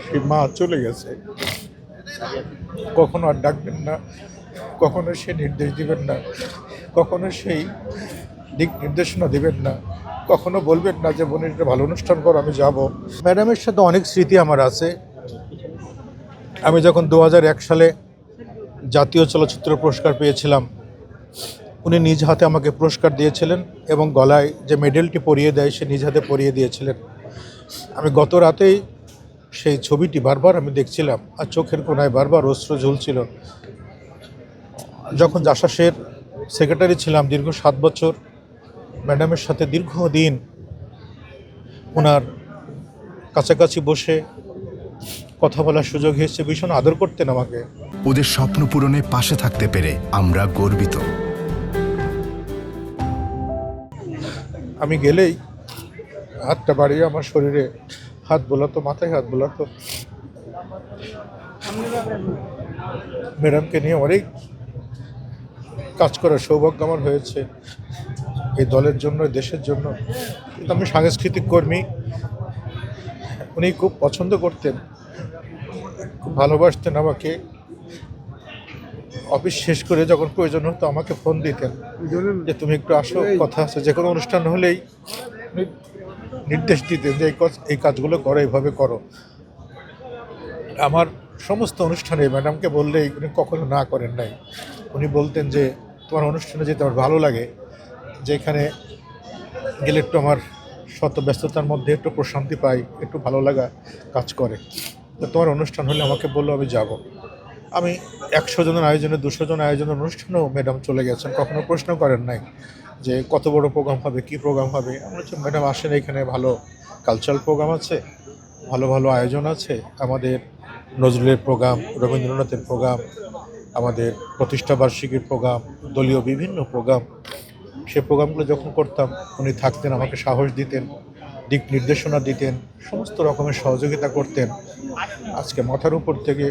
সেই মা চলে গেছে, কখনো আর ডাকবেন না, কখনো সে নির্দেশ দিবেন না, কখনো সেই দিক নির্দেশনা দিবেন না, কখনো বলবেন না যে বোনের একটা ভালো অনুষ্ঠান করো আমি যাব। ম্যাডামের সাথে অনেক স্মৃতি আমার আছে। আমি যখন 2001 সালে জাতীয় চলচ্চিত্র পুরস্কার পেয়েছিলাম, উনি নিজ হাতে আমাকে পুরস্কার দিয়েছিলেন এবং গলায় যে মেডেলটি পরিয়ে দেয় সে নিজ হাতে পরিয়ে দিয়েছিলেন। আমি গত রাতেই সেই ছবিটি বারবার আমি দেখছিলাম আর চোখের কোণায় বারবার অশ্রু ঝুলছিল। যখন জাসাসের সেক্রেটারি ছিলাম দীর্ঘ 7 বছর, ম্যাডামের সাথে দীর্ঘদিন ওনার কাছাকাছি বসে কথা বলার সুযোগ হয়েছে। ভীষণ আদর করতেন আমাকে। ওদের স্বপ্ন পূরণে পাশে থাকতে পেরে আমরা গর্বিত। আমি গেলেই হাতটা বাড়িয়ে আমার শরীরে হাত বোলাতো, মাথায় হাত বোলাতো। ম্যাডামকে নিয়ে অনেক কাজ করার সৌভাগ্য আমার হয়েছে এই দলের জন্য, দেশের জন্য। কিন্তু আমি সাংস্কৃতিক কর্মী, উনি খুব পছন্দ করতেন, খুব ভালোবাসতেন আমাকে। অফিস শেষ করে যখন প্রয়োজন হতো আমাকে ফোন দিতেন যে তুমি একটু আসো, কথা আছে। যে কোনো অনুষ্ঠান হলেই উনি নির্দেশ দিতেন যে এই কাজগুলো করো, এইভাবে করো। আমার সমস্ত অনুষ্ঠানে ম্যাডামকে বললেই উনি কখনো না করেন নাই। উনি বলতেন যে তোমার অনুষ্ঠানে যেতে আমার ভালো লাগে, যেখানে গেলে একটু আমার শত ব্যস্ততার মধ্যে একটু প্রশান্তি পাই, একটু ভালো লাগা কাজ করে। তো তোমার অনুষ্ঠান হলে আমাকে বললো, আমি যাব। আমি 100 জনের আয়োজনে, 200 জন আয়োজনের অনুষ্ঠানেও ম্যাডাম চলে গেছেন, কখনো প্রশ্ন করেন নাই যে কত বড় প্রোগ্রাম হবে, কী প্রোগ্রাম হবে। আমরা হচ্ছে ম্যাডাম আসেন, এখানে ভালো কালচারাল প্রোগ্রাম আছে, ভালো ভালো আয়োজন আছে। আমাদের নজরুলের প্রোগ্রাম, রবীন্দ্রনাথের প্রোগ্রাম, আমাদের প্রতিষ্ঠাবার্ষিকীর প্রোগ্রাম, দলীয় বিভিন্ন প্রোগ্রাম। সে প্রোগ্রামগুলো যখন করতাম উনি থাকতেন, আমাকে সাহস দিতেন, দিক নির্দেশনা দিতেন, সমস্ত রকমের সহযোগিতা করতেন। আজকে মাথার উপর থেকে